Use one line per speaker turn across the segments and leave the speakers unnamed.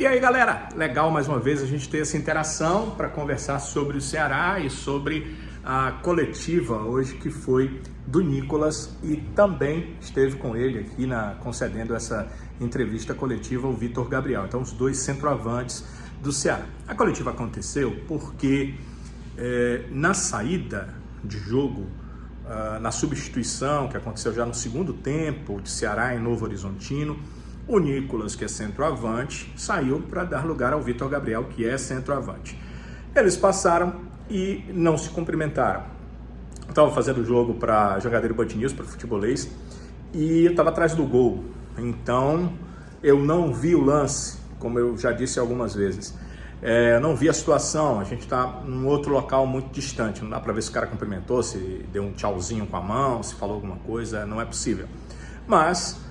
E aí, galera, legal mais uma vez a gente ter essa interação para conversar sobre o Ceará e sobre a coletiva hoje que foi do Nicolas, e também esteve com ele aqui concedendo essa entrevista coletiva o Vitor Gabriel, então os dois centroavantes do Ceará. A coletiva aconteceu porque na saída de jogo, na substituição que aconteceu já no segundo tempo de Ceará em Novo Horizontino, o Nicolas, que é centroavante, saiu para dar lugar ao Vitor Gabriel, que é centroavante. Eles passaram e não se cumprimentaram. Eu estava fazendo o jogo para Jogadeiro Band News, para Futebolês, e eu estava atrás do gol. Então, eu não vi o lance, como eu já disse algumas vezes. Eu não vi a situação, a gente está num outro local muito distante. Não dá para ver se o cara cumprimentou, se deu um tchauzinho com a mão, se falou alguma coisa, não é possível. Mas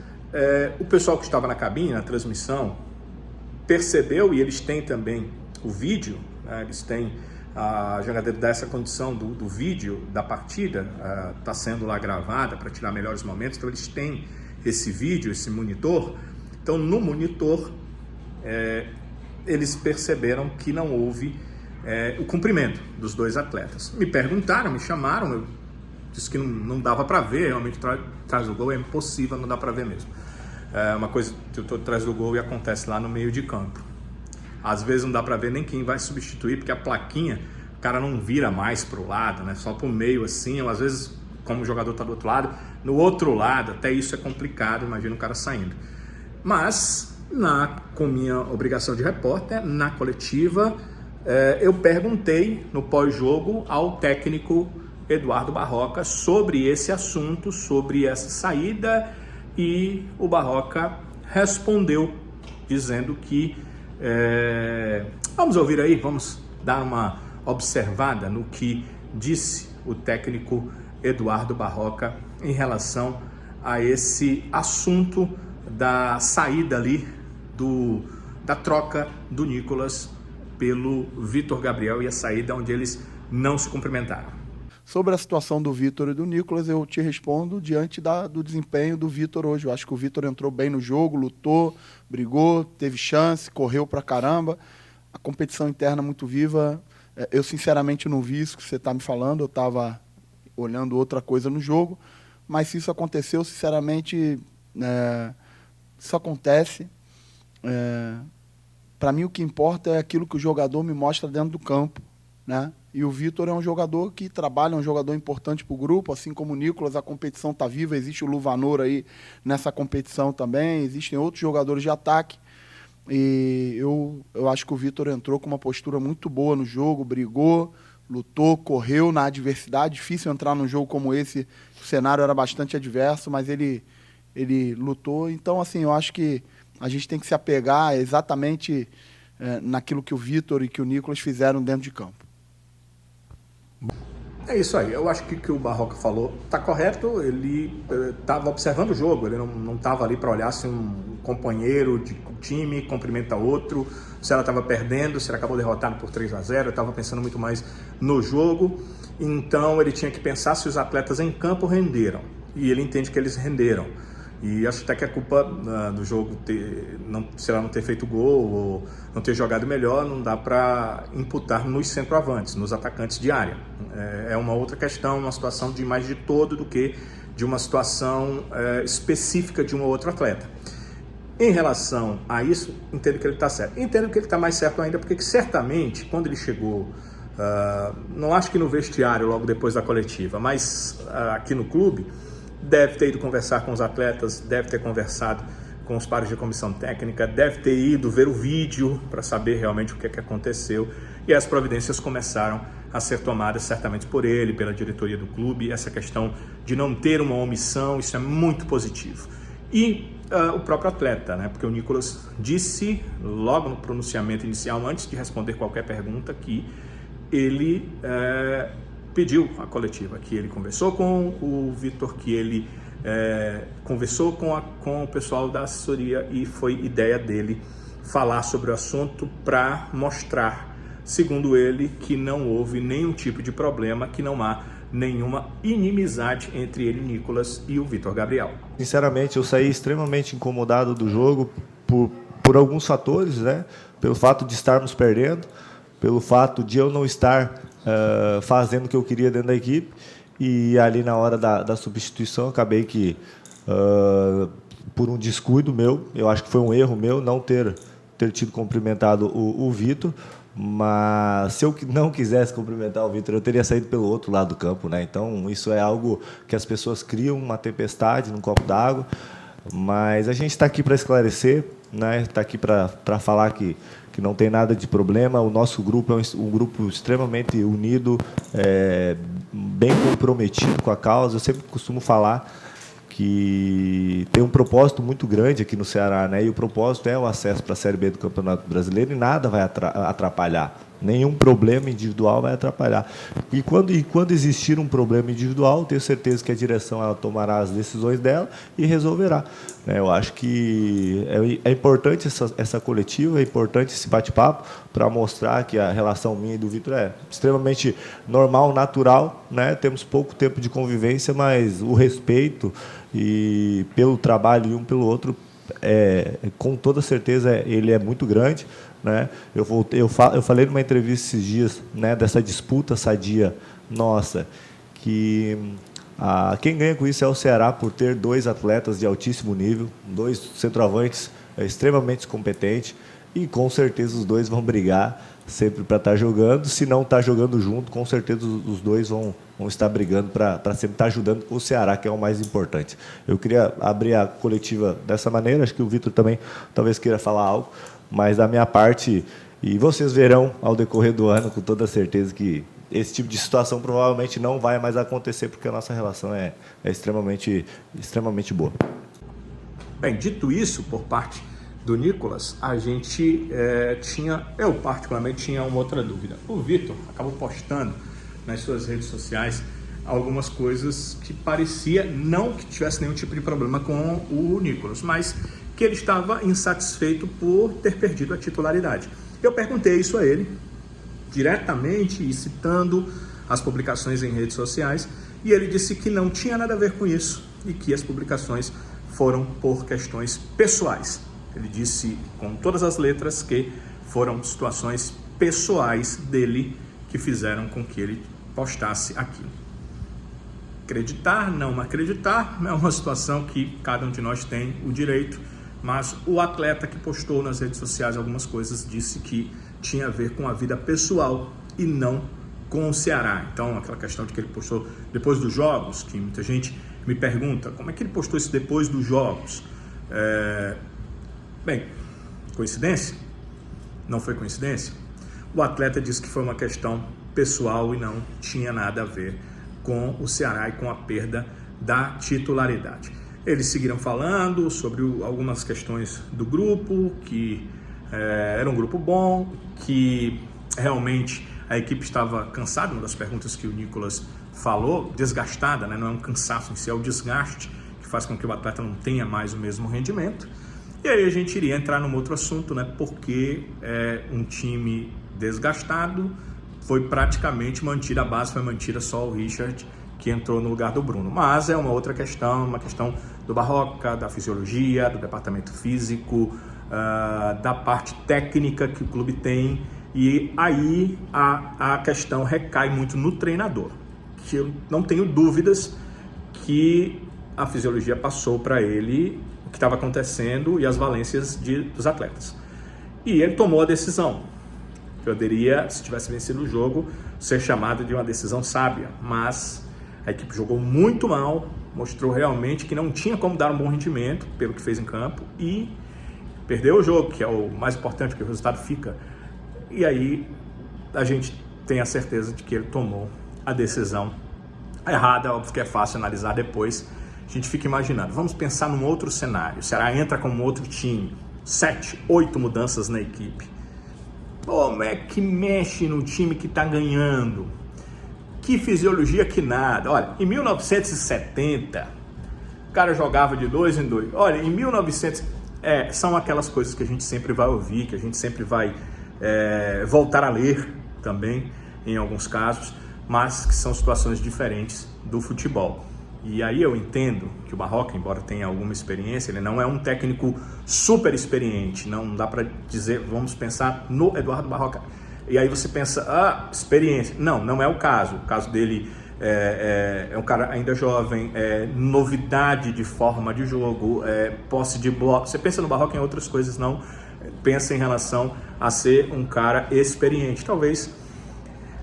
o pessoal que estava na cabine, na transmissão, percebeu, e eles têm também o vídeo, né? Eles têm, a Jogadeiro dá essa condição do vídeo da partida, está sendo lá gravada para tirar melhores momentos, então eles têm esse vídeo, esse monitor. Então no monitor eles perceberam que não houve o cumprimento dos dois atletas. Me perguntaram, me chamaram, eu disse que não dava para ver, realmente atrás do gol é impossível, não dá para ver mesmo. É uma coisa que eu estou atrás do gol e acontece lá no meio de campo. Às vezes não dá para ver nem quem vai substituir, porque a plaquinha, o cara não vira mais para o lado, né? Só para o meio assim, ou às vezes, como o jogador está do outro lado, no outro lado, até isso é complicado, imagina o cara saindo. Mas, com minha obrigação de repórter, na coletiva, eu perguntei no pós-jogo ao técnico Eduardo Barroca sobre esse assunto, sobre essa saída, e o Barroca respondeu dizendo que vamos ouvir aí, vamos dar uma observada no que disse o técnico Eduardo Barroca em relação a esse assunto da saída ali, da troca do Nicolas pelo Vitor Gabriel, e a saída onde eles não se cumprimentaram.
Sobre a situação do Vitor e do Nicolas, eu te respondo diante do desempenho do Vitor hoje. Eu acho que o Vitor entrou bem no jogo, lutou, brigou, teve chance, correu pra caramba. A competição interna muito viva. Eu, sinceramente, não vi isso que você está me falando. Eu estava olhando outra coisa no jogo. Mas se isso aconteceu, sinceramente, isso acontece. Para mim, o que importa é aquilo que o jogador me mostra dentro do campo, né? E o Vitor é um jogador que trabalha, é um jogador importante para o grupo, assim como o Nicolas. A competição está viva, existe o Luvanor aí nessa competição também, existem outros jogadores de ataque. E eu acho que o Vitor entrou com uma postura muito boa no jogo, brigou, lutou, correu na adversidade. Difícil entrar num jogo como esse, o cenário era bastante adverso, mas ele lutou. Então, assim, eu acho que a gente tem que se apegar exatamente naquilo que o Vitor e que o Nicolas fizeram dentro de campo.
É isso aí, eu acho que o que o Barroca falou está correto. Ele estava observando o jogo, ele não estava ali para olhar se um companheiro de time cumprimenta outro, se ela estava perdendo, se ela acabou derrotado por 3-0, ele estava pensando muito mais no jogo. Então ele tinha que pensar se os atletas em campo renderam, e ele entende que eles renderam. E acho até que a culpa do jogo, se ela não ter feito gol ou não ter jogado melhor, não dá para imputar nos centroavantes, nos atacantes de área. É uma outra questão, uma situação de mais de todo do que de uma situação específica de um ou outro atleta. Em relação a isso, entendo que ele está certo. Entendo que ele está mais certo ainda, porque certamente, quando ele chegou, não acho que no vestiário logo depois da coletiva, mas aqui no clube, deve ter ido conversar com os atletas, deve ter conversado com os pares de comissão técnica, deve ter ido ver o vídeo para saber realmente o que aconteceu, e as providências começaram a ser tomadas certamente por ele, pela diretoria do clube. Essa questão de não ter uma omissão, isso é muito positivo. E o próprio atleta, né? Porque o Nicolas disse logo no pronunciamento inicial, antes de responder qualquer pergunta, que ele pediu a coletiva, que ele conversou com o Vitor, que ele conversou com o pessoal da assessoria, e foi ideia dele falar sobre o assunto para mostrar, segundo ele, que não houve nenhum tipo de problema, que não há nenhuma inimizade entre ele, Nicolas, e o Vitor Gabriel.
Sinceramente, eu saí extremamente incomodado do jogo por por alguns fatores, né? Pelo fato de estarmos perdendo, pelo fato de eu não estar fazendo o que eu queria dentro da equipe, e ali na hora da substituição acabei que, por um descuido meu, eu acho que foi um erro meu não ter tido cumprimentado o Vitor, mas se eu não quisesse cumprimentar o Vitor, eu teria saído pelo outro lado do campo, né? Então, isso é algo que as pessoas criam, uma tempestade num copo d'água, mas a gente está aqui para esclarecer, né? Está aqui para falar que não tem nada de problema. O nosso grupo é um grupo extremamente unido, bem comprometido com a causa. Eu sempre costumo falar que tem um propósito muito grande aqui no Ceará, né? E o propósito é o acesso para a Série B do Campeonato Brasileiro, e nada vai atrapalhar. Nenhum problema individual vai atrapalhar. E quando existir um problema individual, tenho certeza que a direção ela tomará as decisões dela e resolverá. Eu acho que é importante essa coletiva, é importante esse bate-papo para mostrar que a relação minha e do Vitor é extremamente normal, natural, né? Temos pouco tempo de convivência, mas o respeito e pelo trabalho de um pelo outro, com toda certeza, ele é muito grande, né? Eu falei numa entrevista esses dias, né, dessa disputa sadia nossa, que quem ganha com isso é o Ceará, por ter dois atletas de altíssimo nível, dois centroavantes extremamente competentes, e com certeza os dois vão brigar sempre para estar jogando. Se não estar jogando junto, com certeza os dois vão estar brigando para sempre estar ajudando o Ceará, que é o mais importante. Eu queria abrir a coletiva dessa maneira, acho que o Vitor também talvez queira falar algo, mas da minha parte, e vocês verão ao decorrer do ano, com toda certeza, que esse tipo de situação provavelmente não vai mais acontecer, porque a nossa relação é extremamente boa.
Bem, dito isso, por parte do Nicolas, a gente eu particularmente tinha uma outra dúvida. O Vitor acabou postando nas suas redes sociais algumas coisas que parecia não que tivesse nenhum tipo de problema com o Nicolas, mas que ele estava insatisfeito por ter perdido a titularidade. Eu perguntei isso a ele, diretamente e citando as publicações em redes sociais, e ele disse que não tinha nada a ver com isso e que as publicações foram por questões pessoais. Ele disse com todas as letras que foram situações pessoais dele que fizeram com que ele postasse aquilo. Acreditar, não acreditar, é uma situação que cada um de nós tem o direito, mas o atleta que postou nas redes sociais algumas coisas disse que tinha a ver com a vida pessoal e não com o Ceará. Então, aquela questão de que ele postou depois dos jogos, que muita gente me pergunta, como é que ele postou isso depois dos jogos? Bem, coincidência? Não foi coincidência? O atleta disse que foi uma questão pessoal e não tinha nada a ver com o Ceará e com a perda da titularidade. Eles seguiram falando sobre algumas questões do grupo, que era um grupo bom, que realmente a equipe estava cansada, uma das perguntas que o Nicolas falou, desgastada, né? Não é um cansaço em si, é o desgaste que faz com que o atleta não tenha mais o mesmo rendimento. E aí a gente iria entrar num outro assunto, né? Porque um time desgastado foi praticamente mantida, a base foi mantida, só o Richard que entrou no lugar do Bruno. Mas é uma outra questão, uma questão do Barroca, da fisiologia, do departamento físico, da parte técnica que o clube tem, e aí a questão recai muito no treinador, que eu não tenho dúvidas que a fisiologia passou para ele o que estava acontecendo e as valências dos atletas. E ele tomou a decisão. Poderia, se tivesse vencido o jogo, ser chamado de uma decisão sábia, mas a equipe jogou muito mal, mostrou realmente que não tinha como dar um bom rendimento pelo que fez em campo e perdeu o jogo, que é o mais importante, porque o resultado fica. E aí a gente tem a certeza de que ele tomou a decisão errada. Óbvio que é fácil analisar depois. A gente fica imaginando, vamos pensar num outro cenário. O Ceará entra como outro time, 7, 8 mudanças na equipe. Como é que mexe no time que está ganhando? Que fisiologia que nada. Olha, em 1970, o cara jogava de 2 em 2. Olha, em 1900... são aquelas coisas que a gente sempre vai ouvir, que a gente sempre vai voltar a ler também, em alguns casos, mas que são situações diferentes do futebol. E aí eu entendo que o Barroca, embora tenha alguma experiência, ele não é um técnico super experiente. Não dá para dizer, vamos pensar no Eduardo Barroca. E aí você pensa, experiência. Não é o caso. O caso dele é um cara ainda jovem, novidade de forma de jogo, posse de bola. Você pensa no Barroca em outras coisas, não pensa em relação a ser um cara experiente. Talvez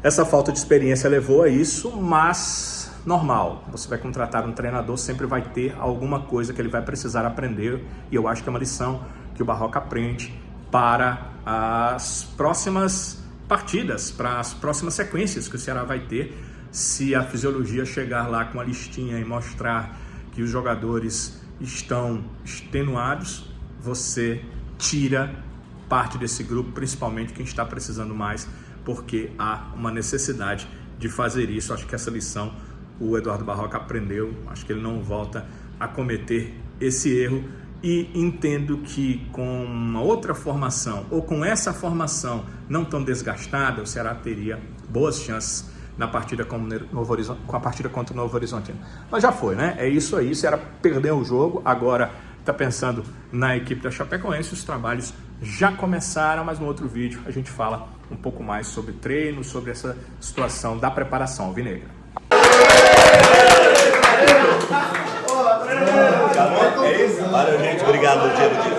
essa falta de experiência levou a isso, mas normal. Você vai contratar um treinador, sempre vai ter alguma coisa que ele vai precisar aprender, e eu acho que é uma lição que o Barroca aprende para as próximas partidas, para as próximas sequências que o Ceará vai ter. Se a fisiologia chegar lá com a listinha e mostrar que os jogadores estão extenuados, você tira parte desse grupo, principalmente quem está precisando mais, porque há uma necessidade de fazer isso. Acho que essa lição o Eduardo Barroca aprendeu, acho que ele não volta a cometer esse erro, e entendo que com uma outra formação, ou com essa formação não tão desgastada, o Ceará teria boas chances na partida com a partida contra o Novo Horizontino. Mas já foi, né? É isso aí, o Ceará perdeu o jogo, agora está pensando na equipe da Chapecoense. Os trabalhos já começaram, mas no outro vídeo a gente fala um pouco mais sobre treino, sobre essa situação da preparação alvinegra.
É isso? Valeu, gente. Obrigado, dia do dia.